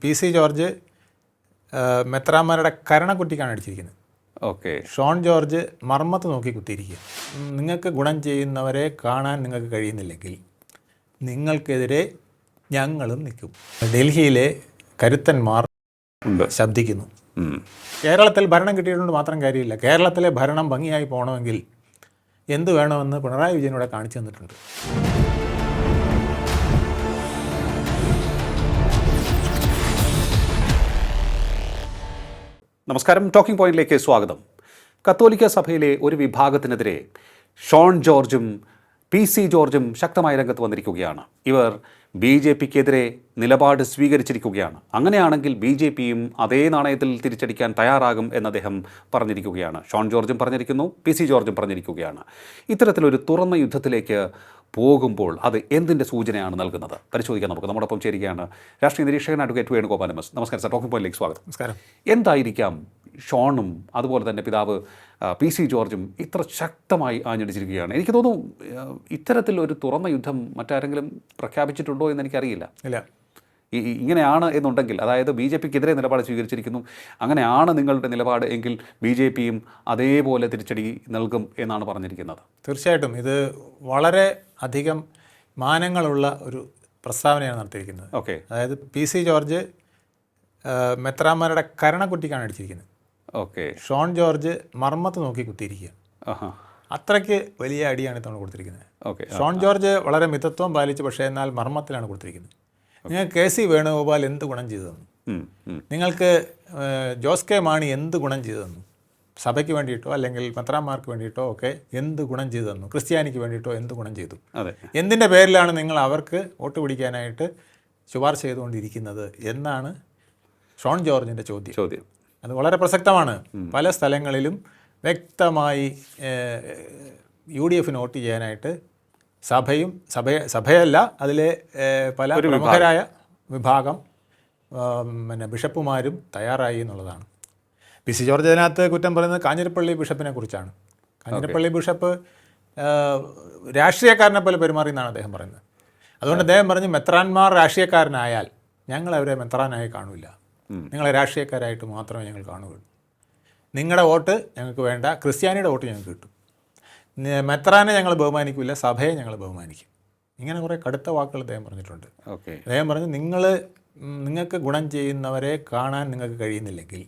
P C George മെത്രാന്മാരുടെ കരണക്കുറ്റിക്കാണ് അടിച്ചിരിക്കുന്നത്. ഓക്കെ. ഷോൺ ജോർജ് മർമ്മത്ത് നോക്കി കുത്തിയിരിക്കുക. നിങ്ങൾക്ക് ഗുണം ചെയ്യുന്നവരെ കാണാൻ നിങ്ങൾക്ക് കഴിയുന്നില്ലെങ്കിൽ നിങ്ങൾക്കെതിരെ ഞങ്ങളും നിൽക്കും. ഡൽഹിയിലെ കരുത്തന്മാർ ശബ്ദിക്കുന്നു. കേരളത്തിൽ ഭരണം കിട്ടിയതുകൊണ്ട് മാത്രം കാര്യമില്ല. കേരളത്തിലെ ഭരണം ഭംഗിയായി പോകണമെങ്കിൽ എന്ത് വേണമെന്ന് പിണറായി വിജയനോടെ കാണിച്ചു തന്നിട്ടുണ്ട്. നമസ്കാരം. ടോക്കിംഗ് പോയിന്റിലേക്ക് സ്വാഗതം. കത്തോലിക്ക സഭയിലെ ഒരു വിഭാഗത്തിനെതിരെ ഷോൺ ജോർജും പി സി ജോർജും ശക്തമായ രംഗത്ത് വന്നിരിക്കുകയാണ്. ഇവർ ബി ജെ പിക്കെതിരെ നിലപാട് സ്വീകരിച്ചിരിക്കുകയാണ്. അങ്ങനെയാണെങ്കിൽ ബി ജെ പിയും അതേ നാണയത്തിൽ തിരിച്ചടിക്കാൻ തയ്യാറാകും എന്ന് അദ്ദേഹം പറഞ്ഞിരിക്കുകയാണ്. ഷോൺ ജോർജും പറഞ്ഞിരിക്കുന്നു, പി സി ജോർജും പറഞ്ഞിരിക്കുകയാണ്. ഇത്തരത്തിലൊരു തുറന്ന യുദ്ധത്തിലേക്ക് പോകുമ്പോൾ അത് എന്തിൻ്റെ സൂചനയാണ് നൽകുന്നത്? പരിശോധിക്കാൻ നമുക്ക് നമ്മോടൊപ്പം ചേരുകയാണ് രാഷ്ട്രീയ നിരീക്ഷകൻ അഡ്വക്കേറ്റ് വേണുഗോപാൽ എം എസ്. നമസ്കാരം സാർ. ടോക്കിംഗ് പോയിന്റിലേക്ക് സ്വാഗതം. നമസ്കാരം. എന്തായിരിക്കാം ഷോണും അതുപോലെ തന്നെ പിതാവ് പി സി ജോർജും ഇത്ര ശക്തമായി ആഞ്ഞടിച്ചിരിക്കുകയാണ്? എനിക്ക് തോന്നുന്നു ഇത്തരത്തിൽ ഒരു തുറന്ന യുദ്ധം മറ്റാരെങ്കിലും പ്രഖ്യാപിച്ചിട്ടുണ്ടോ എന്ന് എനിക്കറിയില്ല. ഇല്ല. ഇങ്ങനെയാണ് എന്നുണ്ടെങ്കിൽ, അതായത് ബി ജെ പിക്കെതിരെ നിലപാട് സ്വീകരിച്ചിരിക്കുന്നു, അങ്ങനെയാണ് നിങ്ങളുടെ നിലപാട് എങ്കിൽ ബി ജെ പിയും അതേപോലെ തിരിച്ചടി നൽകും എന്നാണ് പറഞ്ഞിരിക്കുന്നത്. തീർച്ചയായിട്ടും ഇത് വളരെ അധികം മാനങ്ങളുള്ള ഒരു പ്രസ്താവനയാണ് നടത്തിയിരിക്കുന്നത്. ഓക്കെ. അതായത് പി സി ജോർജ് മെത്രാന്മാരുടെ കരണക്കുറ്റിക്കാണ് അടിച്ചിരിക്കുന്നത്. ഓക്കെ. ഷോൺ ജോർജ് മർമ്മത്ത് നോക്കി കുത്തിയിരിക്കുക. അത്രയ്ക്ക് വലിയ അടിയാണ് ഇത്തവണ കൊടുത്തിരിക്കുന്നത്. ഓക്കെ. ഷോൺ ജോർജ് വളരെ മിതത്വം പാലിച്ചു, പക്ഷേ എന്നാൽ മർമ്മത്തിലാണ് കൊടുത്തിരിക്കുന്നത്. നിങ്ങൾക്ക് കെ സി വേണുഗോപാൽ എന്ത് ഗുണം ചെയ്തു തന്നു? നിങ്ങൾക്ക് ജോസ് കെ മാണി എന്ത് ഗുണം ചെയ്തു തന്നു? സഭയ്ക്ക് വേണ്ടിയിട്ടോ അല്ലെങ്കിൽ മെത്രാന്മാർക്ക് വേണ്ടിയിട്ടോ ഒക്കെ എന്ത് ഗുണം ചെയ്തു തന്നു? ക്രിസ്ത്യാനിക്ക് വേണ്ടിയിട്ടോ എന്ത് ഗുണം ചെയ്തു? എന്തിൻ്റെ പേരിലാണ് നിങ്ങൾ അവർക്ക് വോട്ട് പിടിക്കാനായിട്ട് ശുപാർശ ചെയ്തുകൊണ്ടിരിക്കുന്നത് എന്നാണ് ഷോൺ ജോർജിൻ്റെ ചോദ്യം. അത് വളരെ പ്രസക്തമാണ്. പല സ്ഥലങ്ങളിലും വ്യക്തമായി യു ഡി എഫിന് വോട്ട് ചെയ്യാനായിട്ട് സഭയല്ല അതിലെ പല പ്രമുഖരായ വിഭാഗം ബിഷപ്പുമാരും തയ്യാറായി എന്നുള്ളതാണ്. പി സി ജോർജ് അതിനകത്ത് കുറ്റം പറയുന്നത് കാഞ്ഞിരപ്പള്ളി ബിഷപ്പിനെ കുറിച്ചാണ്. കാഞ്ഞിരപ്പള്ളി ബിഷപ്പ് രാഷ്ട്രീയക്കാരനെ പോലെ പെരുമാറി എന്നാണ് അദ്ദേഹം പറയുന്നത്. അതുകൊണ്ട് അദ്ദേഹം പറഞ്ഞു, മെത്രാന്മാർ രാഷ്ട്രീയക്കാരനായാൽ ഞങ്ങൾ അവരെ മെത്രാനായി കാണില്ല, നിങ്ങളെ രാഷ്ട്രീയക്കാരായിട്ട് മാത്രമേ ഞങ്ങൾ കാണുകയുള്ളൂ. നിങ്ങളുടെ വോട്ട് ഞങ്ങൾക്ക് വേണ്ട, ക്രിസ്ത്യാനിയുടെ വോട്ട് ഞങ്ങൾക്ക് കിട്ടും. മെത്രാനെ ഞങ്ങൾ ബഹുമാനിക്കില്ല, സഭയെ ഞങ്ങൾ ബഹുമാനിക്കും. ഇങ്ങനെ കുറേ കടുത്ത വാക്കുകൾ അദ്ദേഹം പറഞ്ഞിട്ടുണ്ട്. അദ്ദേഹം പറഞ്ഞു, നിങ്ങൾക്ക് ഗുണം ചെയ്യുന്നവരെ കാണാൻ നിങ്ങൾക്ക് കഴിയുന്നില്ലെങ്കിൽ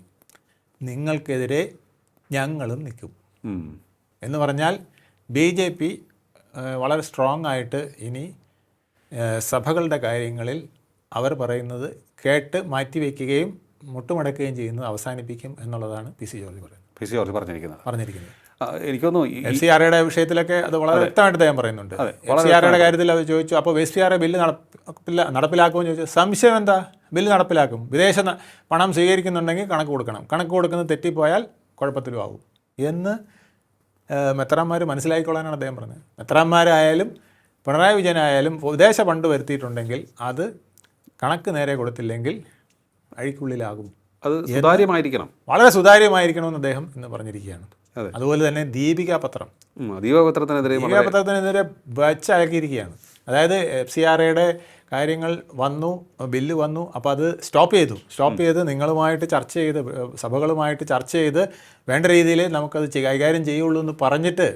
നിങ്ങൾക്കെതിരെ ഞങ്ങളും നിൽക്കും എന്ന് പറഞ്ഞാൽ ബി ജെ പി വളരെ സ്ട്രോങ് ആയിട്ട് ഇനി സഭകളുടെ കാര്യങ്ങളിൽ അവർ പറയുന്നത് കേട്ട് മാറ്റിവെക്കുകയും മുട്ടുമടക്കുകയും ചെയ്യുന്നത് അവസാനിപ്പിക്കും എന്നുള്ളതാണ് പി സി ജോർജ് പറഞ്ഞിരിക്കുന്നത്. എനിക്കൊന്നു FCRA വിഷയത്തിലൊക്കെ അത് വളരെ വ്യക്തമായിട്ട് അദ്ദേഹം പറയുന്നുണ്ട്. FCRA കാര്യത്തിൽ അത് ചോദിച്ചു, അപ്പോൾ FCRA ബില്ല് നടപ്പിലാക്കുമെന്ന് ചോദിച്ചു. സംശയം എന്താ? ബില്ല് നടപ്പിലാക്കും. വിദേശ പണം സ്വീകരിക്കുന്നുണ്ടെങ്കിൽ കണക്ക് കൊടുക്കണം. കണക്ക് കൊടുക്കുന്നത് തെറ്റിപ്പോയാൽ കുഴപ്പത്തിലും ആവും എന്ന് മെത്രാന്മാർ മനസ്സിലാക്കിക്കൊള്ളാനാണ് അദ്ദേഹം പറഞ്ഞത്. മെത്രാന്മാരായാലും പിണറായി വിജയനായാലും വിദേശ ഫണ്ട് വരുത്തിയിട്ടുണ്ടെങ്കിൽ അത് കണക്ക് നേരെ കൊടുത്തില്ലെങ്കിൽ അഴിക്കുള്ളിലാകും. അത് സുതാര്യമായിരിക്കണം, വളരെ സുതാര്യമായിരിക്കണമെന്ന് അദ്ദേഹം ഇന്ന് പറഞ്ഞിരിക്കുകയാണ്. അതുപോലെ തന്നെ ദീപിക പത്രത്തിനെതിരെ വച്ചയക്കിയിരിക്കുകയാണ്. അതായത് FCRA കാര്യങ്ങൾ വന്നു, ബില്ല് വന്നു, അപ്പോൾ അത് സ്റ്റോപ്പ് ചെയ്ത് നിങ്ങളുമായിട്ട് ചർച്ച ചെയ്ത്, സഭകളുമായിട്ട് ചർച്ച ചെയ്ത് വേണ്ട രീതിയിൽ നമുക്കത് കൈകാര്യം ചെയ്യുള്ളൂ എന്ന് പറഞ്ഞിട്ട്,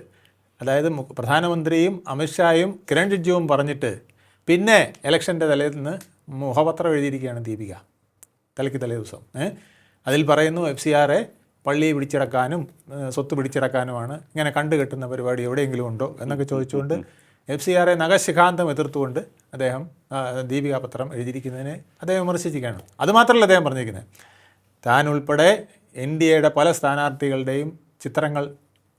അതായത് പ്രധാനമന്ത്രിയും അമിത്ഷായും കിരൺ റിജിജുവും പറഞ്ഞിട്ട് പിന്നെ ഇലക്ഷൻ്റെ തലേന്ന് മുഖപത്രം എഴുതിയിരിക്കുകയാണ് ദീപിക, തലേ ദിവസം. അതിൽ പറയുന്നു FCRA പള്ളിയെ പിടിച്ചിറക്കാനും സ്വത്ത് പിടിച്ചിറക്കാനുമാണ്, ഇങ്ങനെ കണ്ടുകെട്ടുന്ന പരിപാടി എവിടെയെങ്കിലും ഉണ്ടോ എന്നൊക്കെ ചോദിച്ചുകൊണ്ട് FCRA നഖശിഖാന്തം എതിർത്തുകൊണ്ട് അദ്ദേഹം ദീപിക പത്രം എഴുതിയിരിക്കുന്നതിനെ അദ്ദേഹം വിമർശിച്ചിരിക്കുകയാണ്. അതുമാത്രമല്ല അദ്ദേഹം പറഞ്ഞിരിക്കുന്നത്, താൻ ഉൾപ്പെടെ NDAയുടെ പല സ്ഥാനാർത്ഥികളുടെയും ചിത്രങ്ങൾ,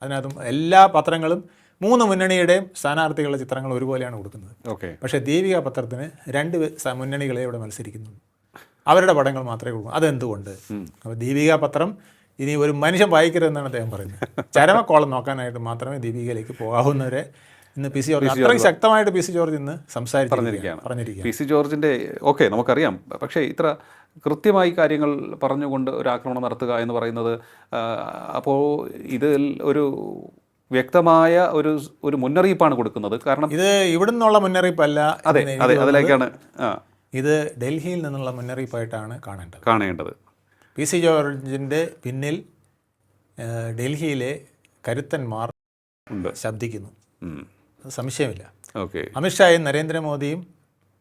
അതിനകത്തും എല്ലാ പത്രങ്ങളും 3 മുന്നണിയുടെയും സ്ഥാനാർത്ഥികളുടെ ചിത്രങ്ങൾ ഒരുപോലെയാണ് കൊടുക്കുന്നത്. പക്ഷേ ദീപിക പത്രത്തിന് 2 മുന്നണികളെ ഇവിടെ മത്സരിക്കുന്നുള്ളൂ, അവരുടെ പടങ്ങൾ മാത്രമേ കൊടുക്കൂ. അതെന്തുകൊണ്ട്? അപ്പോൾ ദീപിക പത്രം ഇനി ഒരു മനുഷ്യൻ വായിക്കരുതെന്നാണ് അദ്ദേഹം പറയുന്നത്. ചരമക്കോളം നോക്കാനായിട്ട് മാത്രമേ ദീപികയിലേക്ക് പോകാവുന്നവരെ ഇന്ന് പി സി ജോർജ് അത്രയും ശക്തമായിട്ട് പി സി ജോർജ് ഇന്ന് പറഞ്ഞിരിക്കുകയാണ്. പി സി ജോർജിൻ്റെ നമുക്കറിയാം, പക്ഷേ ഇത്ര കൃത്യമായി കാര്യങ്ങൾ പറഞ്ഞുകൊണ്ട് ഒരു ആക്രമണം നടത്തുക എന്ന് പറയുന്നത്, അപ്പോൾ ഇതിൽ ഒരു വ്യക്തമായ ഒരു മുന്നറിയിപ്പാണ് കൊടുക്കുന്നത്. കാരണം ഇത് ഇവിടെ നിന്നുള്ള മുന്നറിയിപ്പല്ല. അതിലേക്കാണ് ഇത് ഡൽഹിയിൽ നിന്നുള്ള മുന്നറിയിപ്പായിട്ടാണ് കാണേണ്ടത്. പി സി ജോർജിൻ്റെ പിന്നിൽ ഡൽഹിയിലെ കരുത്തന്മാർ ശബ്ദിക്കുന്നു, അത് സംശയമില്ല. അമിത്ഷായും നരേന്ദ്രമോദിയും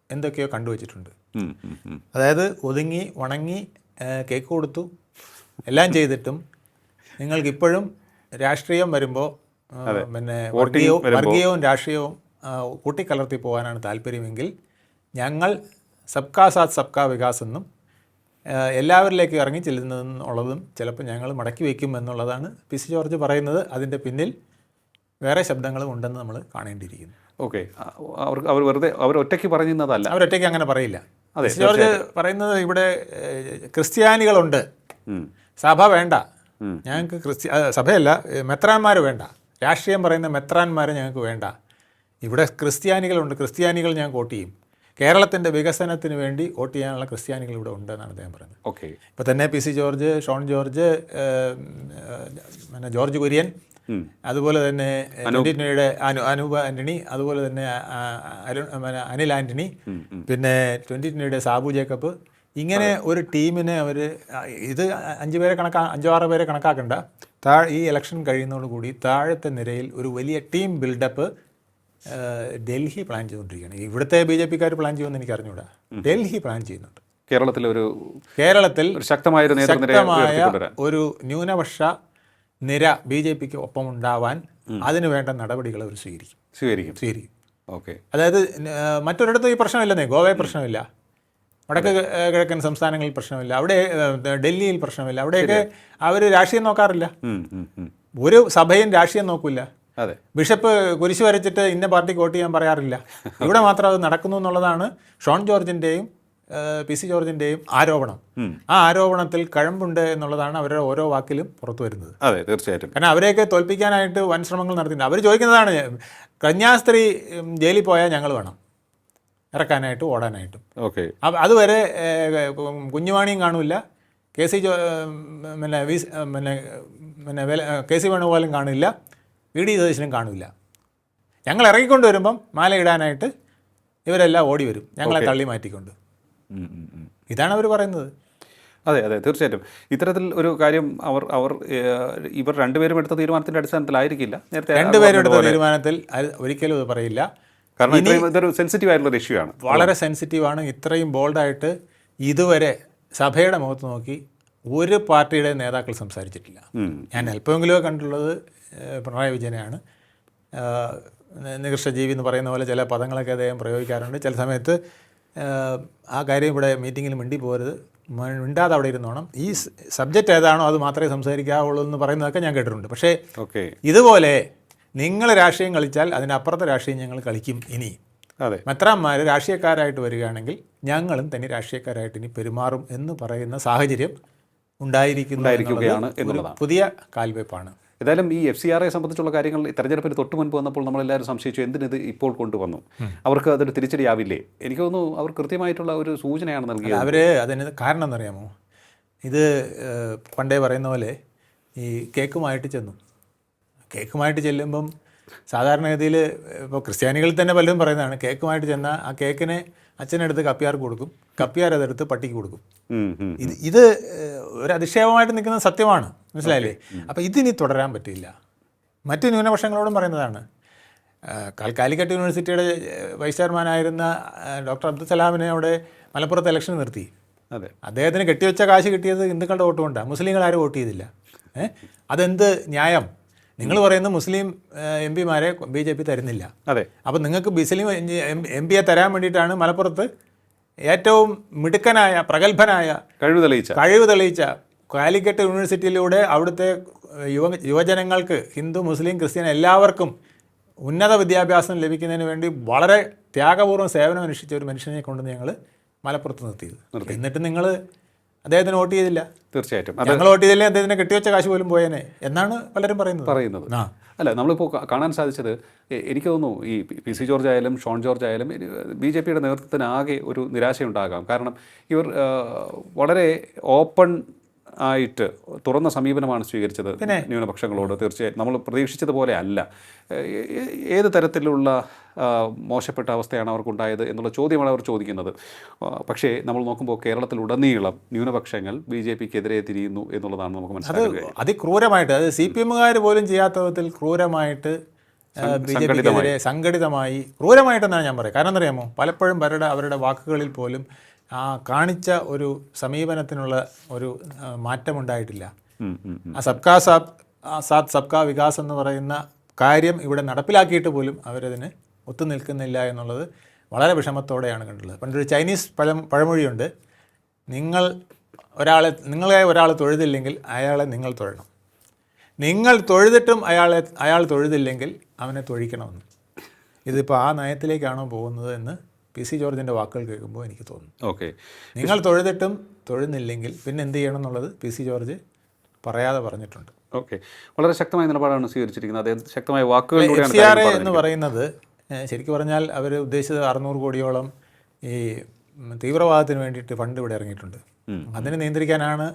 എന്തൊക്കെയോ കണ്ടുവച്ചിട്ടുണ്ട്. അതായത് ഒതുങ്ങി ഉണങ്ങി കേക്ക് കൊടുത്തു എല്ലാം ചെയ്തിട്ടും നിങ്ങൾക്കിപ്പോഴും രാഷ്ട്രീയം വരുമ്പോൾ പിന്നെ വർഗീയവും രാഷ്ട്രീയവും കൂട്ടിക്കലർത്തി പോകാനാണ് താല്പര്യമെങ്കിൽ ഞങ്ങൾ സബ്കാ സാത്ത് സബ്കാ വികാസ് എന്നും എല്ലാവരിലേക്ക് ഇറങ്ങി ചെല്ലുന്നതെന്നുള്ളതും ചിലപ്പോൾ ഞങ്ങൾ മടക്കി വയ്ക്കും എന്നുള്ളതാണ് പി സി ജോർജ് പറയുന്നത്. അതിൻ്റെ പിന്നിൽ വേറെ ശബ്ദങ്ങളും ഉണ്ടെന്ന് നമ്മൾ കാണേണ്ടിയിരിക്കുന്നു. ഓക്കെ, അവർ ഒറ്റയ്ക്ക് പറയുന്നതല്ല, അവരൊറ്റയ്ക്ക് അങ്ങനെ പറയില്ല. പി സി ജോർജ് പറയുന്നത് ഇവിടെ ക്രിസ്ത്യാനികളുണ്ട്, സഭ വേണ്ട, ഞങ്ങൾക്ക് സഭയല്ല മെത്രാന്മാർ വേണ്ട, രാഷ്ട്രീയം പറയുന്ന മെത്രാന്മാരെ ഞങ്ങൾക്ക് വേണ്ട, ഇവിടെ ക്രിസ്ത്യാനികളുണ്ട്, ക്രിസ്ത്യാനികൾ ഞാൻ വോട്ട് ചെയ്യും, കേരളത്തിൻ്റെ വികസനത്തിന് വേണ്ടി വോട്ട് ചെയ്യാനുള്ള ക്രിസ്ത്യാനികൾ ഇവിടെ ഉണ്ട് എന്നാണ് അദ്ദേഹം പറയുന്നത്. ഓക്കെ, ഇപ്പോൾ തന്നെ P C George, Shone George, പിന്നെ ജോർജ് കുര്യൻ, അതുപോലെ തന്നെ ട്വൻ്റി അനൂപ് ആൻ്റണി, അതുപോലെ തന്നെ അനിൽ ആൻ്റണി, പിന്നെ ട്വൻ്റി സാബു ജേക്കബ്, ഇങ്ങനെ ഒരു ടീമിനെ അവർ ഇത് 5-6 പേരെ കണക്കാക്കണ്ട, ഈ ഇലക്ഷൻ കഴിയുന്നതോടുകൂടി താഴത്തെ നിരയിൽ ഒരു വലിയ ടീം ബിൽഡപ്പ് ഡൽഹി പ്ലാൻ ചെയ്തുകൊണ്ടിരിക്കുകയാണ്. ഇവിടുത്തെ BJP-ക്കാർ പ്ലാൻ ചെയ്യുമെന്ന് എനിക്ക് അറിഞ്ഞൂടാ, ഡൽഹി പ്ലാൻ ചെയ്യുന്നുണ്ട്. കേരളത്തിൽ ശക്തമായ ഒരു ന്യൂനപക്ഷ നിര BJP-ക്ക് ഒപ്പമുണ്ടാവാൻ അതിന് വേണ്ട നടപടികൾ അവർ സ്വീകരിക്കും. ഓക്കെ, അതായത് മറ്റൊരിടത്തും ഈ പ്രശ്നമില്ലെന്നേ, ഗോവയിൽ പ്രശ്നമില്ല, വടക്ക് കിഴക്കൻ സംസ്ഥാനങ്ങളിൽ പ്രശ്നമില്ല, അവിടെ ഡൽഹിയിൽ പ്രശ്നമില്ല, അവിടെയൊക്കെ അവർ രാഷ്ട്രീയം നോക്കാറില്ല, ഒരു സഭയും രാഷ്ട്രീയം നോക്കില്ല, ബിഷപ്പ് കുരിശ് വരച്ചിട്ട് ഇന്ന പാർട്ടിക്ക് വോട്ട് ചെയ്യാൻ പറയാറില്ല. ഇവിടെ മാത്രം അത് നടക്കുന്നു എന്നുള്ളതാണ് ഷോൺ ജോർജിൻ്റെയും പി സി ജോർജിൻ്റെയും ആരോപണം. ആ ആരോപണത്തിൽ കഴമ്പുണ്ട് എന്നുള്ളതാണ് അവരുടെ ഓരോ വാക്കിലും പുറത്തു വരുന്നത്. അതെ, തീർച്ചയായിട്ടും. കാരണം അവരെയൊക്കെ തോൽപ്പിക്കാനായിട്ട് വൻ ശ്രമങ്ങൾ നടത്തിയിട്ടുണ്ട്. അവർ ചോദിക്കുന്നതാണ്, കന്യാസ്ത്രീ ജയിലിൽ പോയാൽ ഞങ്ങൾ വേണം ഇറക്കാനായിട്ടും ഓടാനായിട്ടും. ഓക്കെ, അതുവരെ കുഞ്ഞുവാണിയും കാണില്ല, കെ സി വേണുഗോപാലും കാണില്ല, VD സതീശനും കാണില്ല. ഞങ്ങൾ ഇറങ്ങിക്കൊണ്ട് വരുമ്പം മാല ഇടാനായിട്ട് ഇവരെല്ലാം ഓടി വരും, ഞങ്ങളെ തള്ളി മാറ്റിക്കൊണ്ട്. ഇതാണ് അവർ പറയുന്നത്. അതെ, തീർച്ചയായിട്ടും. ഇത്തരത്തിൽ ഒരു കാര്യം ഇവർ രണ്ടുപേരും എടുത്ത തീരുമാനത്തിൻ്റെ അടിസ്ഥാനത്തിലായിരിക്കില്ല, നേരത്തെ രണ്ടുപേരും എടുത്ത തീരുമാനത്തിൽ ഒരിക്കലും ഇത് പറയില്ല. കാരണം ഇതൊരു സെൻസിറ്റീവ് ആയിട്ടുള്ള ഇഷ്യൂ ആണ്, വളരെ സെൻസിറ്റീവാണ്. ഇത്രയും ബോൾഡായിട്ട് ഇതുവരെ സഭയുടെ മുഖത്ത് നോക്കി ഒരു പാർട്ടിയുടെ നേതാക്കൾ സംസാരിച്ചിട്ടില്ല. ഞാൻ അല്പമെങ്കിലും കണ്ടുള്ളത് പിണറായി വിജയനെയാണ്. നികൃഷ്ടജീവി എന്ന് പറയുന്ന പോലെ ചില പദങ്ങളൊക്കെ അദ്ദേഹം പ്രയോഗിക്കാറുണ്ട്. ചില സമയത്ത് ആ കാര്യം ഇവിടെ മീറ്റിങ്ങിൽ മിണ്ടി പോരുത്, മിണ്ടാതെ അവിടെ ഇരുന്നോണം, ഈ സബ്ജക്റ്റ് ഏതാണോ അത് മാത്രമേ സംസാരിക്കാവുള്ളൂ എന്ന് പറയുന്നതൊക്കെ ഞാൻ കേട്ടിട്ടുണ്ട്. പക്ഷേ ഇതുപോലെ നിങ്ങൾ രാഷ്ട്രീയം കളിച്ചാൽ അതിനപ്പുറത്തെ രാഷ്ട്രീയം ഞങ്ങൾ കളിക്കും. ഇനി മെത്രാന്മാർ രാഷ്ട്രീയക്കാരായിട്ട് വരികയാണെങ്കിൽ ഞങ്ങളും തന്നെ രാഷ്ട്രീയക്കാരായിട്ട് ഇനി പെരുമാറും എന്ന് പറയുന്ന സാഹചര്യം ഉണ്ടായിരിക്കുകയാണ് എന്നുള്ളതാണ് പുതിയ കാൽവെപ്പാണ്. ഏതായാലും ഈ FCRയെ സംബന്ധിച്ചുള്ള കാര്യങ്ങൾ തെരഞ്ഞെടുപ്പിന് തൊട്ട് മുൻപ് വന്നപ്പോൾ നമ്മളെല്ലാവരും സംശയിച്ചു, എന്തിനിത് ഇപ്പോൾ കൊണ്ടുവന്നു, അവർക്ക് അതൊരു തിരിച്ചടിയാവില്ലേ? എനിക്ക് തോന്നുന്നു അവർ കൃത്യമായിട്ടുള്ള ഒരു സൂചനയാണ് നൽകിയത്. അവർ അതിന് കാരണം എന്നറിയാമോ, ഇത് പണ്ടേ പറയുന്ന പോലെ ഈ കേക്കുമായിട്ട് ചെല്ലുമ്പം സാധാരണഗതിയിൽ ഇപ്പോൾ ക്രിസ്ത്യാനികളിൽ തന്നെ പലരും പറയുന്നതാണ്, കേക്കുമായിട്ട് ചെന്നാൽ ആ കേക്കിനെ അച്ഛനെടുത്ത് കപ്പിയാർക്ക് കൊടുക്കും, കപ്പിയാർ അതെടുത്ത് പട്ടിക്ക് കൊടുക്കും. ഇത് ഒരു അതിശയമായിട്ട് നിൽക്കുന്ന സത്യമാണ്, മനസ്സിലായില്ലേ? അപ്പോൾ ഇതിനി തുടരാൻ പറ്റില്ല. മറ്റ് ന്യൂനപക്ഷങ്ങളോടും പറയുന്നതാണ്. കാലിക്കറ്റ് യൂണിവേഴ്സിറ്റിയുടെ വൈസ് ചെയർമാനായിരുന്ന ഡോക്ടർ അബ്ദുൽ സലാമിനെ അവിടെ മലപ്പുറത്ത് ഇലക്ഷൻ നിർത്തി. അദ്ദേഹത്തിന് കെട്ടിവെച്ച കാശ് കിട്ടിയത് ഹിന്ദുക്കളുടെ വോട്ട് കൊണ്ടാണ്, മുസ്ലിങ്ങൾ ആരും വോട്ട് ചെയ്തില്ല. അതെന്ത് ന്യായം? നിങ്ങൾ പറയുന്ന മുസ്ലിം MP-മാരെ BJP തരുന്നില്ല. അപ്പം നിങ്ങൾക്ക് മുസ്ലിം MP-യെ തരാൻ വേണ്ടിയിട്ടാണ് മലപ്പുറത്ത് ഏറ്റവും മിടുക്കനായ പ്രഗത്ഭനായ കഴിവ് തെളിയിച്ച കാലിക്കറ്റ് യൂണിവേഴ്സിറ്റിയിലൂടെ അവിടുത്തെ യുവജനങ്ങൾക്ക് ഹിന്ദു മുസ്ലിം ക്രിസ്ത്യൻ എല്ലാവർക്കും ഉന്നത വിദ്യാഭ്യാസം ലഭിക്കുന്നതിന് വേണ്ടി വളരെ ത്യാഗപൂർവ്വം സേവനം അനുഷ്ഠിച്ച ഒരു മനുഷ്യനെ കൊണ്ട് ഞങ്ങൾ മലപ്പുറത്ത് നിർത്തിയത്. എന്നിട്ട് നിങ്ങൾ അദ്ദേഹത്തിന് വോട്ട് ചെയ്തില്ല. തീർച്ചയായിട്ടും ഞങ്ങൾ വോട്ട് ചെയ്തില്ലേ അദ്ദേഹത്തിന് കെട്ടിവെച്ച കാശ് പോലും പോയേനെ എന്നാണ് പലരും പറയുന്നത്. അല്ല, നമ്മളിപ്പോൾ കാണാൻ സാധിച്ചത്, എനിക്ക് തോന്നുന്നു ഈ PC ജോർജ് ആയാലും ഷോൺ ജോർജ് ആയാലും BJPയുടെ നേതൃത്വത്തിന് ആകെ ഒരു നിരാശയുണ്ടാകാം. കാരണം ഇവർ വളരെ ഓപ്പൺ ആയിട്ട് തുറന്ന സമീപനമാണ് സ്വീകരിച്ചത് ന്യൂനപക്ഷങ്ങളോട്. തീർച്ചയായും നമ്മൾ പ്രതീക്ഷിച്ചതുപോലെ അല്ല. ഏത് തരത്തിലുള്ള മോശപ്പെട്ട അവസ്ഥയാണ് അവർക്കുണ്ടായത് എന്നുള്ള ചോദ്യമാണ് അവർ ചോദിക്കുന്നത്. പക്ഷേ നമ്മൾ നോക്കുമ്പോൾ കേരളത്തിലുടനീളം ന്യൂനപക്ഷങ്ങൾ BJPക്കെതിരെ തിരിയുന്നു എന്നുള്ളതാണ് നമുക്ക് മനസ്സിലാക്കുന്നത്. അതിക്രൂരമായിട്ട്, അത് CPM-കാർ പോലും ചെയ്യാത്ത വിധത്തിൽ ക്രൂരമായിട്ട് BJPക്കെതിരെ സംഘടിതമായി ക്രൂരമായിട്ടെന്നാണ് ഞാൻ പറയുക. കാരണം എന്നറിയാമോ, പലപ്പോഴും അവരുടെ വാക്കുകളിൽ പോലും കാണിച്ച ഒരു സമീപനത്തിനുള്ള ഒരു മാറ്റമുണ്ടായിട്ടില്ല. ആ സബ്കാ സാത്ത് സബ്കാ വികാസ് എന്ന് പറയുന്ന കാര്യം ഇവിടെ നടപ്പിലാക്കിയിട്ട് പോലും അവരതിന് ഒത്തുനിൽക്കുന്നില്ല എന്നുള്ളത് വളരെ വിഷമത്തോടെയാണ് കണ്ടുള്ളത്. പണ്ടൊരു ചൈനീസ് പഴമൊഴിയുണ്ട്, നിങ്ങളെ ഒരാൾ തൊഴുതില്ലെങ്കിൽ അയാളെ നിങ്ങൾ തൊഴണം, നിങ്ങൾ തൊഴുതിട്ടും അയാൾ തൊഴുതില്ലെങ്കിൽ അവനെ തൊഴിക്കണമെന്ന്. ഇതിപ്പോൾ ആ നയത്തിലേക്കാണോ പോകുന്നത് എന്ന് PC ജോർജിൻ്റെ വാക്കുകൾ കേൾക്കുമ്പോൾ എനിക്ക് തോന്നുന്നു. ഓക്കെ, നിങ്ങൾ തൊഴുതിട്ടും തൊഴുന്നില്ലെങ്കിൽ പിന്നെ എന്ത് ചെയ്യണം എന്നുള്ളത് PC ജോർജ് പറയാതെ പറഞ്ഞിട്ടുണ്ട്. ഓക്കെ, വളരെ ശക്തമായ നിലപാടാണ് സ്വീകരിച്ചിരിക്കുന്നത്. അദ്ദേഹം ശക്തമായ വാക്കുകളിലൂടെയാണ് FCRA എന്ന് പറയുന്നത് ശരിക്കും പറഞ്ഞാൽ അവർ ഉദ്ദേശിച്ചത് 600 കോടിയോളം ഈ തീവ്രവാദത്തിന് വേണ്ടിയിട്ട് ഫണ്ട് ഇവിടെ ഇറങ്ങിയിട്ടുണ്ട്. അതിനെ നിയന്ത്രിക്കാനാണ്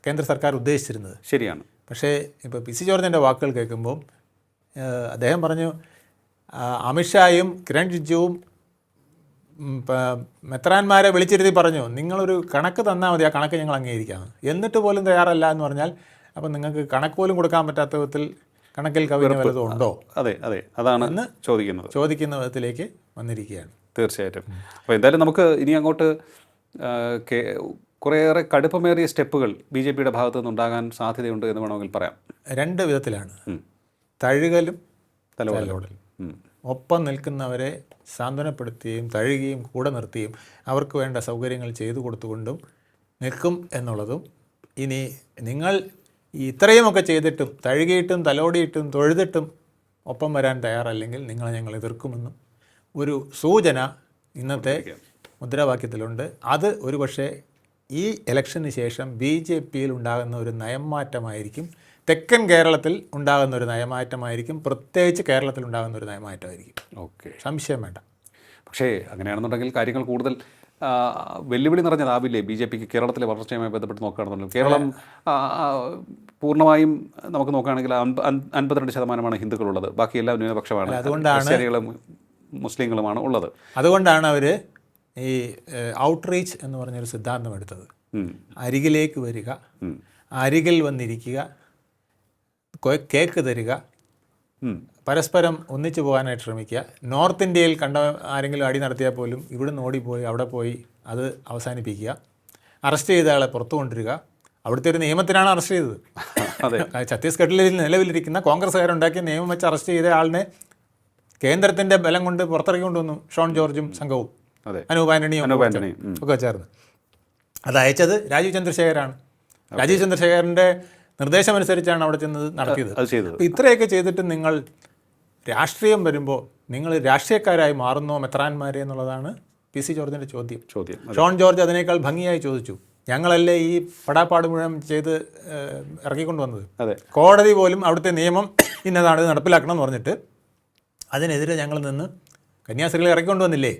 കേന്ദ്ര സർക്കാർ ഉദ്ദേശിച്ചിരുന്നത്. ശരിയാണ്. പക്ഷേ ഇപ്പോൾ PC ജോർജിൻ്റെ വാക്കുകൾ കേൾക്കുമ്പോൾ അദ്ദേഹം പറഞ്ഞു, അമിത്ഷായും കിരൺ റിജിജുവും മെത്രാന്മാരെ വിളിച്ചിരുത്തി പറഞ്ഞു, നിങ്ങളൊരു കണക്ക് തന്നാൽ മതി, ആ കണക്ക് ഞങ്ങൾ അംഗീകരിക്കാമെന്ന്. എന്നിട്ട് പോലും തയ്യാറല്ല എന്ന് പറഞ്ഞാൽ അപ്പം നിങ്ങൾക്ക് കണക്ക് പോലും കൊടുക്കാൻ പറ്റാത്ത വിധത്തിൽ കണക്കിൽ കവിഞ്ഞ വല്ലതും ഉണ്ടോ? അതെ അതെ, അതാണ് ചോദിക്കുന്ന വിധത്തിലേക്ക് വന്നിരിക്കുകയാണ്. തീർച്ചയായിട്ടും. അപ്പോൾ എന്തായാലും നമുക്ക് ഇനി അങ്ങോട്ട് കുറേയേറെ കടുപ്പമേറിയ സ്റ്റെപ്പുകൾ BJPയുടെ ഭാഗത്തു നിന്നുണ്ടാകാൻ സാധ്യതയുണ്ട് എന്ന് വേണമെങ്കിൽ പറയാം. 2 വിധത്തിലാണ്, തഴുകലും തലോടലും. ഒപ്പം നിൽക്കുന്നവരെ സാന്ത്വനപ്പെടുത്തുകയും തഴുകുകയും കൂടെ നിർത്തുകയും അവർക്ക് വേണ്ട സൗകര്യങ്ങൾ ചെയ്തു കൊടുത്തുകൊണ്ടും നിൽക്കും എന്നുള്ളതും. ഇനി നിങ്ങൾ ഇത്രയുമൊക്കെ ചെയ്തിട്ടും തഴുകിയിട്ടും തലോടിയിട്ടും തൊഴുതിട്ടും ഒപ്പം വരാൻ തയ്യാറല്ലെങ്കിൽ നിങ്ങളെ ഞങ്ങൾ എതിർക്കുമെന്നും ഒരു സൂചന ഇന്നത്തെ മുദ്രാവാക്യത്തിലുണ്ട്. അത് ഒരുപക്ഷെ ഈ ഇലക്ഷന് ശേഷം BJPയിൽ ഉണ്ടാകുന്ന ഒരു നയംമാറ്റമായിരിക്കും, തെക്കൻ കേരളത്തിൽ ഉണ്ടാകുന്ന ഒരു നയമാറ്റമായിരിക്കും, പ്രത്യേകിച്ച് കേരളത്തിൽ ഉണ്ടാകുന്ന ഒരു നയമാറ്റമായിരിക്കും. ഓക്കെ, സംശയം വേണ്ട. പക്ഷേ അങ്ങനെയാണെന്നുണ്ടെങ്കിൽ കാര്യങ്ങൾ കൂടുതൽ വെല്ലുവിളി നിറഞ്ഞതാവില്ലേ BJPക്ക് കേരളത്തിലെ വളർച്ചയുമായി ബന്ധപ്പെട്ട് നോക്കുകയാണെന്നുണ്ടെങ്കിൽ? കേരളം പൂർണ്ണമായും നമുക്ക് നോക്കുകയാണെങ്കിൽ 52% ഹിന്ദുക്കളുള്ളത്, ബാക്കിയെല്ലാം ന്യൂനപക്ഷമാണ്, ക്രിസ്ത്യാനികളും മുസ്ലിങ്ങളുമാണ് ഉള്ളത്. അതുകൊണ്ടാണ് അവർ ഈ ഔട്ട്റീച്ച് എന്ന് പറഞ്ഞൊരു സിദ്ധാന്തം എടുത്തത്. അരികിലേക്ക് വരിക, അരികിൽ വന്നിരിക്കുക, കേക്ക് തരിക, പരസ്പരം ഒന്നിച്ചു പോകാനായിട്ട് ശ്രമിക്കുക. നോർത്ത് ഇന്ത്യയിൽ കണ്ട ആരെങ്കിലും അടി നടത്തിയാൽ പോലും ഇവിടുന്ന് ഓടിപ്പോയി അവിടെ പോയി അത് അവസാനിപ്പിക്കുക. അറസ്റ്റ് ചെയ്ത ആളെ പുറത്തു കൊണ്ടുവരിക. അവിടുത്തെ ഒരു നിയമത്തിനാണ് അറസ്റ്റ് ചെയ്തത്. ഛത്തീസ്ഗഡിൽ നിലവിലിരിക്കുന്ന കോൺഗ്രസ്സുകാരുണ്ടാക്കിയ നിയമം വെച്ച് അറസ്റ്റ് ചെയ്ത ആളിനെ കേന്ദ്രത്തിൻ്റെ ബലം കൊണ്ട് പുറത്തിറക്കി കൊണ്ടുവന്നു. ഷോൺ ജോർജും സംഘവും അനൂപ് ആൻ്റണിയും ഒക്കെ ചേർന്ന്. അത് അയച്ചത് രാജീവ് ചന്ദ്രശേഖരാണ്. രാജീവ് ചന്ദ്രശേഖരൻ്റെ നിർദ്ദേശമനുസരിച്ചാണ് അവിടെ ചെന്നത് നടത്തിയത്. അപ്പോൾ ഇത്രയൊക്കെ ചെയ്തിട്ട് നിങ്ങൾ രാഷ്ട്രീയം വരുമ്പോൾ നിങ്ങൾ രാഷ്ട്രീയക്കാരായി മാറുന്നോ മെത്രാന്മാരെ എന്നുള്ളതാണ് PC ജോർജിൻ്റെ ചോദ്യം. ഷോൺ ജോർജ് അതിനേക്കാൾ ഭംഗിയായി ചോദിച്ചു, ഞങ്ങളല്ലേ ഈ പടാപ്പാട് മുഴുവൻ ചെയ്ത് ഇറക്കിക്കൊണ്ടുവന്നത്, കോടതി പോലും അവിടുത്തെ നിയമം ഇന്നതാണ് നടപ്പിലാക്കണം എന്ന് പറഞ്ഞിട്ട് അതിനെതിരെ ഞങ്ങൾ നിന്ന് കന്യാസ്ത്രീകളെ ഇറക്കിക്കൊണ്ടുവന്നില്ലേ?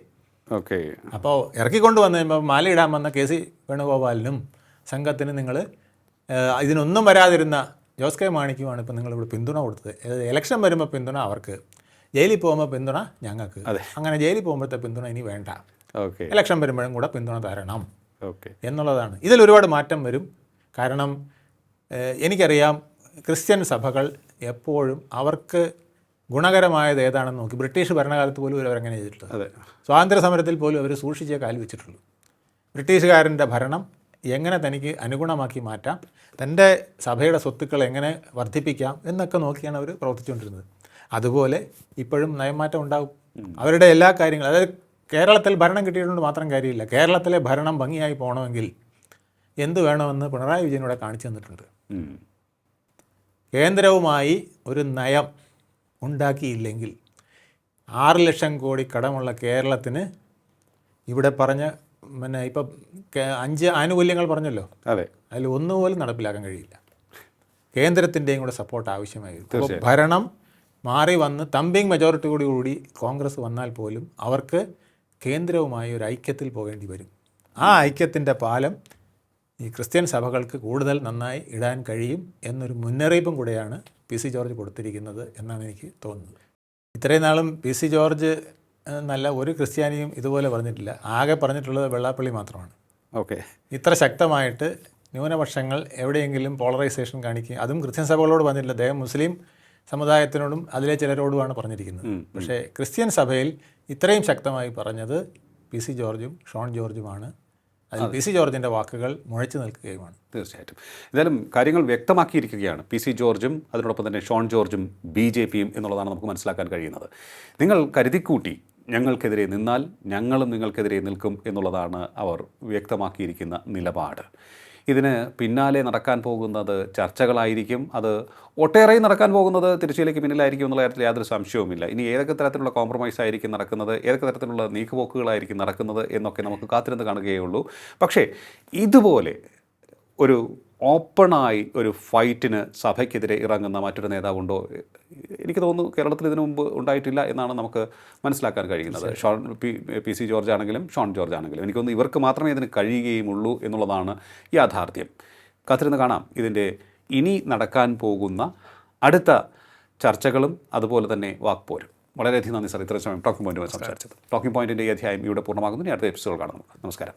ഓക്കെ, അപ്പോൾ ഇറക്കിക്കൊണ്ടുവന്ന് കഴിയുമ്പോൾ മാലയിടാൻ വന്ന KC വേണുഗോപാലിനും സംഘത്തിന് നിങ്ങൾ ഇതിനൊന്നും വരാതിരുന്ന ജോസ് കെ മാണിക്കുമാണ് ഇപ്പോൾ നിങ്ങളിവിടെ പിന്തുണ കൊടുത്തത്. ഇലക്ഷൻ വരുമ്പോൾ പിന്തുണ അവർക്ക്, ജയിലിൽ പോകുമ്പോൾ പിന്തുണ ഞങ്ങൾക്ക്. അങ്ങനെ ജയിലിൽ പോകുമ്പോഴത്തെ പിന്തുണ ഇനി വേണ്ട, ഇലക്ഷൻ വരുമ്പോഴും കൂടെ പിന്തുണ തരണം എന്നുള്ളതാണ്. ഇതിലൊരുപാട് മാറ്റം വരും. കാരണം എനിക്കറിയാം ക്രിസ്ത്യൻ സഭകൾ എപ്പോഴും അവർക്ക് ഗുണകരമായത് ഏതാണെന്ന് നോക്കി, ബ്രിട്ടീഷ് ഭരണകാലത്ത് പോലും അവരങ്ങനെ ചെയ്തിട്ടുള്ളത്. സ്വാതന്ത്ര്യ സമരത്തിൽ പോലും അവർ സൂക്ഷിച്ചേ കാല് വെച്ചിട്ടുള്ളൂ. ബ്രിട്ടീഷുകാരൻ്റെ ഭരണം എങ്ങനെ തനിക്ക് അനുഗുണമാക്കി മാറ്റാം, തൻ്റെ സഭയുടെ സ്വത്തുക്കൾ എങ്ങനെ വർദ്ധിപ്പിക്കാം എന്നൊക്കെ നോക്കിയാണ് അവർ പ്രവർത്തിച്ചുകൊണ്ടിരുന്നത്. അതുപോലെ ഇപ്പോഴും നയമാറ്റം ഉണ്ടാകും. അവരുടെ എല്ലാ കാര്യങ്ങളും, അതായത് കേരളത്തിൽ ഭരണം കിട്ടിയിട്ടുണ്ട് മാത്രം കാര്യമില്ല, കേരളത്തിലെ ഭരണം ഭംഗിയായി പോകണമെങ്കിൽ എന്ത് വേണമെന്ന് പിണറായി വിജയൻ ഇവിടെ കാണിച്ചു തന്നിട്ടുണ്ട്. കേന്ദ്രവുമായി ഒരു നയം ഉണ്ടാക്കിയില്ലെങ്കിൽ 6 ലക്ഷം കോടി കടമുള്ള കേരളത്തിന് ഇവിടെ പറഞ്ഞ ഇപ്പം 5 ആനുകൂല്യങ്ങൾ പറഞ്ഞല്ലോ, അതിൽ ഒന്നുപോലും നടപ്പിലാക്കാൻ കഴിയില്ല. കേന്ദ്രത്തിൻ്റെയും കൂടെ സപ്പോർട്ട് ആവശ്യമായി വരും. ഭരണം മാറി വന്ന് തമ്പിങ് മെജോറിറ്റിയോടുകൂടി കോൺഗ്രസ് വന്നാൽ പോലും അവർക്ക് കേന്ദ്രവുമായി ഒരു ഐക്യത്തിൽ പോകേണ്ടി വരും. ആ ഐക്യത്തിൻ്റെ പാലം ഈ ക്രിസ്ത്യൻ സഭകൾക്ക് കൂടുതൽ നന്നായി ഇടാൻ കഴിയും എന്നൊരു മുന്നറിയിപ്പും കൂടെയാണ് PC ജോർജ് കൊടുത്തിരിക്കുന്നത് എന്നാണ് എനിക്ക് തോന്നുന്നത്. ഇത്രയും നാളും PC ജോർജ് നല്ല ഒരു ക്രിസ്ത്യാനിയും ഇതുപോലെ പറഞ്ഞിട്ടില്ല. ആകെ പറഞ്ഞിട്ടുള്ളത് വെള്ളാപ്പള്ളി മാത്രമാണ്. ഓക്കെ. ഇത്ര ശക്തമായിട്ട് ന്യൂനപക്ഷങ്ങൾ എവിടെയെങ്കിലും പോളറൈസേഷൻ കാണിക്കുക, അതും ക്രിസ്ത്യൻ സഭകളോട് പറഞ്ഞിട്ടില്ല. അദ്ദേഹം മുസ്ലിം സമുദായത്തിനോടും അതിലെ ചിലരോടുമാണ് പറഞ്ഞിരിക്കുന്നത്. പക്ഷേ ക്രിസ്ത്യൻ സഭയിൽ ഇത്രയും ശക്തമായി പറഞ്ഞത് PC ജോർജും ഷോൺ ജോർജുമാണ്. അതിൽ PC ജോർജിൻ്റെ വാക്കുകൾ മുഴച്ചു നിൽക്കുകയുമാണ്. തീർച്ചയായിട്ടും. എന്തായാലും കാര്യങ്ങൾ വ്യക്തമാക്കിയിരിക്കുകയാണ് PC ജോർജും അതിനോടൊപ്പം തന്നെ ഷോൺ ജോർജും BJPയും എന്നുള്ളതാണ് നമുക്ക് മനസ്സിലാക്കാൻ കഴിയുന്നത്. നിങ്ങൾ കരുതിക്കൂട്ടി ഞങ്ങൾക്കെതിരെ നിന്നാൽ ഞങ്ങളും നിങ്ങൾക്കെതിരെ നിൽക്കും എന്നുള്ളതാണ് അവർ വ്യക്തമാക്കിയിരിക്കുന്ന നിലപാട്. ഇതിന് പിന്നാലെ നടക്കാൻ പോകുന്നത് ചർച്ചകളായിരിക്കും. അത് ഒട്ടേറെ നടക്കാൻ പോകുന്നത് തിരശ്ശീലയ്ക്ക് പിന്നിലായിരിക്കും എന്നുള്ള കാര്യത്തിൽ യാതൊരു സംശയവുമില്ല. ഇനി ഏതൊക്കെ തരത്തിലുള്ള കോംപ്രമൈസ് ആയിരിക്കും നടക്കുന്നത്, ഏതൊക്കെ തരത്തിലുള്ള നീക്കുപോക്കുകളായിരിക്കും നടക്കുന്നത് എന്നൊക്കെ നമുക്ക് കാത്തിരുന്ന് കാണുകയേ ഉള്ളൂ. പക്ഷേ ഇതുപോലെ ഒരു ഓപ്പണായി ഒരു ഫൈറ്റിന് സഭയ്ക്കെതിരെ ഇറങ്ങുന്ന മറ്റൊരു നേതാവുണ്ടോ? എനിക്ക് തോന്നുന്നു കേരളത്തിൽ ഇതിനു മുമ്പ് ഉണ്ടായിട്ടില്ല എന്നാണ് നമുക്ക് മനസ്സിലാക്കാൻ കഴിയുന്നത്. PC ജോർജ് ആണെങ്കിലും ഷോൺ ജോർജ് ആണെങ്കിലും എനിക്ക് തോന്നുന്നു ഇവർക്ക് മാത്രമേ ഇതിന് കഴിയുകയുമുള്ളൂ എന്നുള്ളതാണ് യാഥാർത്ഥ്യം. കാത്തിരുന്ന് കാണാം ഇതിൻ്റെ ഇനി നടക്കാൻ പോകുന്ന അടുത്ത ചർച്ചകളും അതുപോലെ തന്നെ വാക്പോരും. വളരെയധികം നന്ദി സാർ, ഇത്രയും സമയം ടോക്കിംഗ് പോയിന്റുമായി സംസാരിച്ചത്. ടോക്കിംഗ് പോയിന്റിൻ്റെ ഈ അധ്യായം ഇവിടെ പൂർണ്ണമാകുന്നു. ഇനി അടുത്ത എപ്പിസോഡ് കാണാം. നമസ്കാരം.